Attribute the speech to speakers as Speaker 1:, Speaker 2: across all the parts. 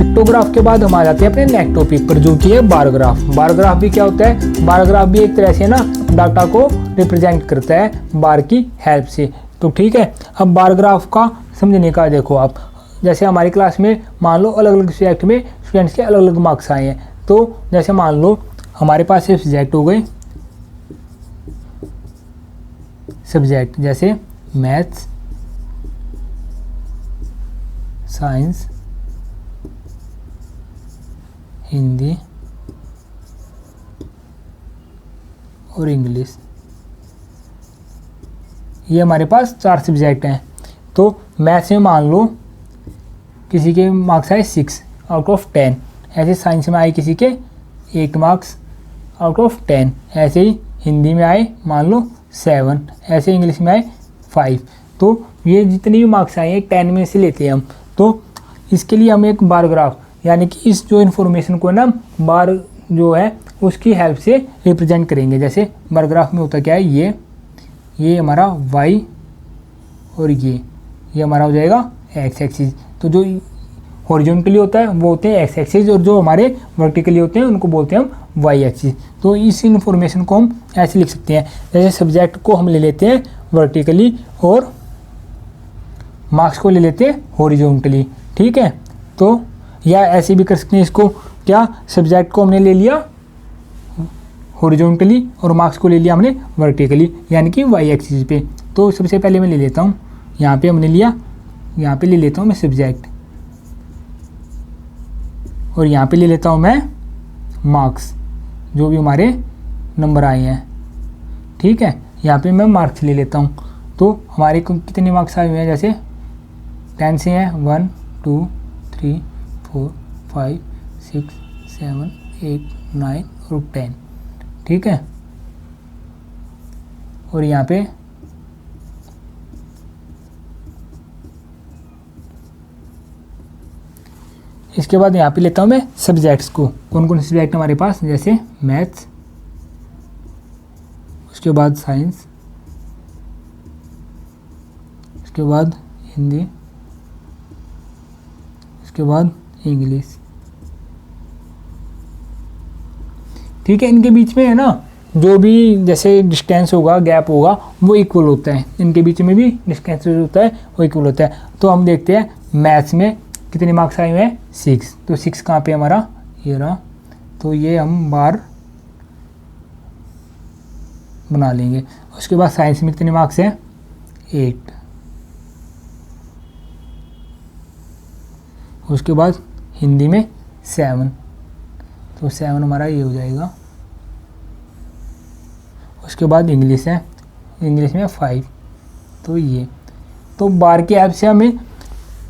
Speaker 1: Pictograph के बाद हम आ जाते हैं अपने नेक्स्ट टॉपिक पर, जो कि है बार ग्राफ। बार ग्राफ भी क्या होता है? बार ग्राफ भी एक तरह से ना डाटा को रिप्रेजेंट करता है बार की हेल्प से। तो ठीक है, अब बार ग्राफ का समझने का देखो आप, जैसे हमारी क्लास में मान लो अलग अलग सब्जेक्ट में स्टूडेंट्स के अलग अलग मार्क्स आए हैं। तो जैसे मान लो हमारे पास ये सब्जेक्ट हो गए, सब्जेक्ट जैसे मैथ्स, साइंस, हिंदी और इंग्लिश, ये हमारे पास 4 सब्जेक्ट हैं। तो मैथ्स में मान लो किसी के मार्क्स आए 6 आउट ऑफ 10, ऐसे साइंस में आए किसी के 8 मार्क्स आउट ऑफ 10, ऐसे ही हिंदी में आए मान लो 7, ऐसे इंग्लिश में आए 5। तो ये जितने भी मार्क्स आए हैं 10 में से लेते हैं हम। तो इसके लिए हम एक बार ग्राफ यानी कि इस जो इन्फॉर्मेशन को ना बार जो है उसकी हेल्प से रिप्रेजेंट करेंगे। जैसे बार ग्राफ में होता क्या है, ये हमारा y और ये हमारा हो जाएगा x एक्सिस। तो जो हॉरिजॉन्टली होता है वो होते हैं x एक्सिस, और जो हमारे वर्टिकली होते हैं उनको बोलते हैं हम y एक्सिस। तो इस इन्फॉर्मेशन को हम ऐसे लिख सकते हैं, जैसे सब्जेक्ट को हम ले लेते हैं वर्टिकली और मार्क्स को ले लेते हैं हॉरिजॉन्टली। ठीक है, तो या ऐसे भी कर सकते हैं इसको, क्या सब्जेक्ट को हमने ले लिया हॉरिजॉन्टली और मार्क्स को ले लिया हमने वर्टिकली, यानी कि y एक्सिस पे। तो सबसे पहले मैं ले लेता हूँ, यहाँ पे हमने लिया, यहाँ पे ले लेता हूँ मैं सब्जेक्ट, और यहाँ पे ले लेता हूँ मैं मार्क्स, जो भी हमारे नंबर आए हैं। ठीक है, यहाँ पे मैं मार्क्स ले लेता हूँ। तो हमारे को कितने मार्क्स आए हुए हैं, जैसे 10 से हैं 1 2 3 4 5 6 7 8 9 और 10। ठीक है, और यहाँ पे इसके बाद यहाँ पे लेता हूँ मैं सब्जेक्ट्स को, कौन कौन से सब्जेक्ट हमारे पास, जैसे मैथ्स, उसके बाद साइंस, उसके बाद हिंदी, उसके बाद इंग्लिश। ठीक है, इनके बीच में है ना जो भी जैसे डिस्टेंस होगा, गैप होगा, वो इक्वल होता है। इनके बीच में भी डिस्टेंस जो होता है वो इक्वल होता है। तो हम देखते हैं मैथ्स में कितने मार्क्स आए हुए हैं 6। तो 6 कहाँ पे हमारा, ये रहा। तो ये हम बार बना लेंगे। उसके बाद साइंस में कितने मार्क्स हैं 8। उसके बाद हिंदी में 7, तो 7 हमारा ये हो जाएगा। उसके बाद इंग्लिश है, इंग्लिश में 5, तो ये। तो बार के ऐप से हमें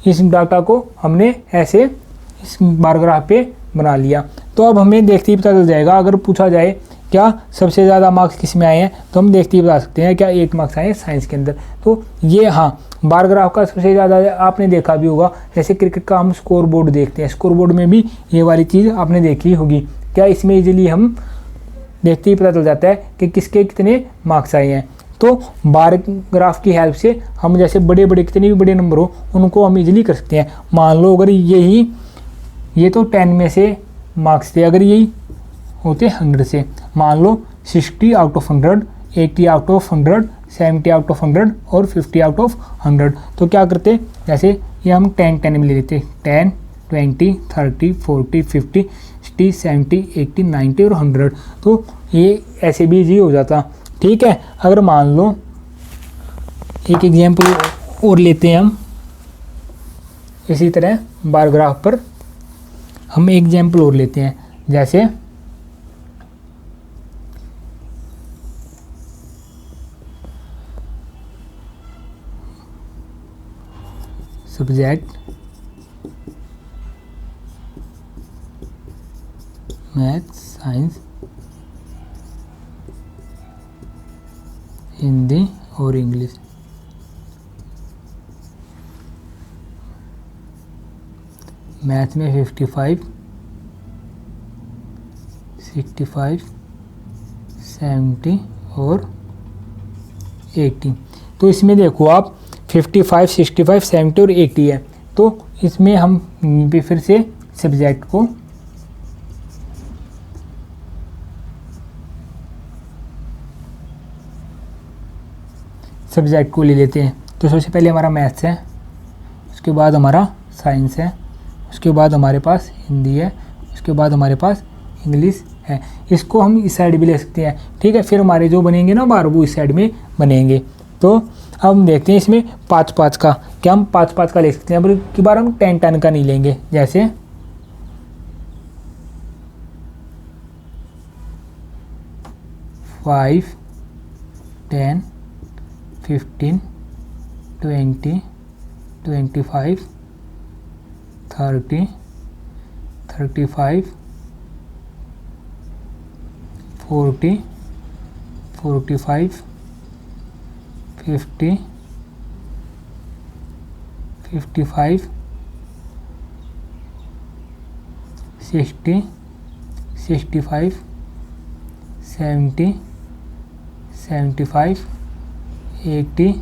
Speaker 1: इस डाटा को हमने ऐसे इस बार ग्राफ पे बना लिया। तो अब हमें देखते ही पता चल जाएगा, अगर पूछा जाए क्या सबसे ज़्यादा मार्क्स किस में आए हैं, तो हम देखते ही बता सकते हैं क्या 8 मार्क्स आए हैं साइंस के अंदर। तो ये हाँ, बार ग्राफ का सबसे ज़्यादा आपने देखा भी होगा, जैसे क्रिकेट का हम स्कोर बोर्ड देखते हैं, स्कोर बोर्ड में भी ये वाली चीज़ आपने देखी होगी। क्या इसमें इजीली हम देखते ही पता चल जाता है कि किसके कितने मार्क्स आए हैं। तो बार ग्राफ की हेल्प से हम जैसे बड़े बड़े कितने भी बड़े नंबर हो उनको हम इजीली कर सकते हैं। मान लो अगर ये तो 10 में से मार्क्स थे, अगर यही होते 100 से, मान लो 60 out of 100, 80 out of 100, 70 out of 100 और 50 आउट ऑफ 100। तो क्या करते, जैसे ये हम 10 में ले लेते, 10 20 30 40 50 60 70 80 90 और 100। तो ये ऐसे भी इजी हो जाता। ठीक है, अगर मान लो एक एग्जाम्पल और लेते हैं हम, इसी तरह बार ग्राफ पर हम एक एग्जाम्पल और लेते हैं, जैसे सब्जेक्ट मैथ्स, साइंस, हिंदी और इंग्लिश। मैथ में 55, 65, 70 और 80। तो इसमें देखो आप 55, 65, 70 और 80 है। तो इसमें हम भी फिर से सब्जेक्ट को ले लेते हैं। तो सबसे पहले हमारा मैथ्स है, उसके बाद हमारा साइंस है, उसके बाद हमारे पास हिंदी है, उसके बाद हमारे पास इंग्लिश है। इसको हम इस साइड भी ले सकते हैं, ठीक है। फिर हमारे जो बनेंगे ना बार वो इस साइड में बनेंगे। तो अब हम देखते हैं इसमें 5-5 का, क्या हम 5-5 का ले सकते हैं। अब की बार हम 10-10 का नहीं लेंगे, जैसे 5, 10, 15, 20, 25, 30, 35, 40, 45, 50, 55, 60, 65, 70, 75, 80,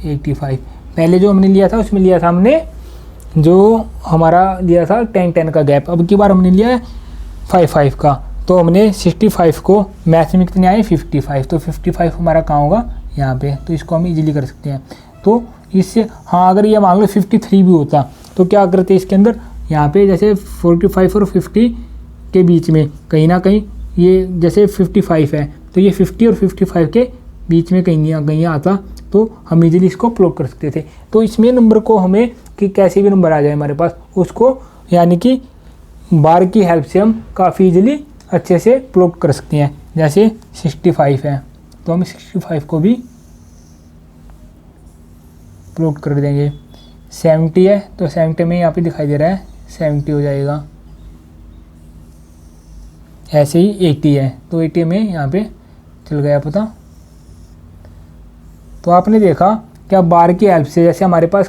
Speaker 1: 85। पहले जो हमने लिया था उसमें लिया था हमने जो हमारा लिया था 10-10 का गैप। अब की बार हमने लिया है 5-5 का। तो हमने 65 को मैथ में कितने आए 55, तो 55 हमारा कहाँ होगा यहाँ पे। तो इसको हम इजीली कर सकते हैं। तो इससे हाँ अगर ये मान लो 53 भी होता तो क्या करते इसके अंदर, यहाँ पे जैसे 45 और 50 के बीच में कहीं ना कहीं ये जैसे 55 है तो ये 50 और 55 के बीच में कहीं आता तो हम इजीली इसको प्लॉट कर सकते थे। तो इसमें नंबर को हमें कि कैसे भी नंबर आ जाए हमारे पास उसको यानी कि बार की हेल्प से हम काफ़ी इजीली अच्छे से प्लॉट कर सकते हैं। जैसे 65 है तो हम 65 को भी प्लॉट कर देंगे। 70 है तो 70 में यहाँ पे दिखाई दे रहा है 70 हो जाएगा। ऐसे ही 80 है तो 80 में यहाँ पे चल गया पता। तो आपने देखा क्या बार की हेल्प से जैसे हमारे पास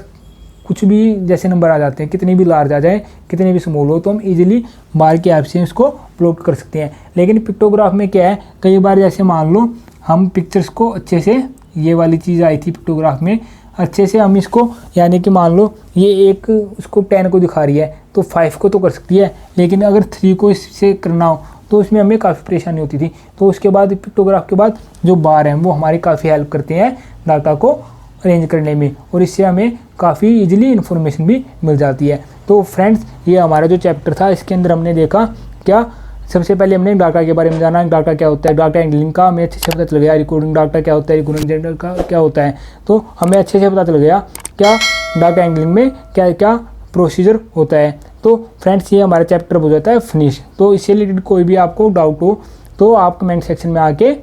Speaker 1: कुछ भी जैसे नंबर आ जाते हैं, कितनी भी लार्ज आ जाए कितने भी स्मॉल हो, तो हम इजीली बार की हेल्प से इसको प्लॉट कर सकते हैं। लेकिन पिक्टोग्राफ में क्या है, कई बार जैसे मान लो हम पिक्चर्स को अच्छे से, ये वाली चीज़ आई थी पिक्टोग्राफ में, अच्छे से हम इसको यानी कि मान लो ये एक उसको 10 को दिखा रही है तो 5 को तो कर सकती है, लेकिन अगर 3 को इससे करना हो तो उसमें हमें काफ़ी परेशानी होती थी। तो उसके बाद पिक्टोग्राफ के बाद जो बार हैं वो हमारी काफ़ी हेल्प करते हैं डाटा को अरेंज करने में, और इससे हमें काफ़ी इजीली इन्फॉर्मेशन भी मिल जाती है। तो फ्रेंड्स ये हमारा जो चैप्टर था इसके अंदर हमने देखा क्या, सबसे पहले हमने डाटा के बारे में जाना, डाटा क्या होता है, डाटा हैंडलिंग का हमें अच्छे से पता चल गया, रिकॉर्डिंग डाटा क्या होता है, रिकॉर्डिंग जनरल का क्या होता है, तो हमें अच्छे से पता चल गया क्या डाटा हैंडलिंग में क्या क्या प्रोसीजर होता है। तो फ्रेंड्स ये हमारा चैप्टर हो जाता है फिनिश। तो इससे रिलेटेड कोई भी आपको डाउट हो तो आप कमेंट सेक्शन में आके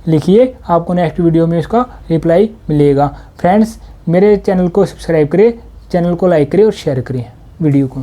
Speaker 1: लिखिए, आपको नेक्स्ट वीडियो में इसका रिप्लाई मिलेगा। फ्रेंड्स मेरे चैनल को सब्सक्राइब करें, चैनल को लाइक करें और शेयर करें वीडियो को।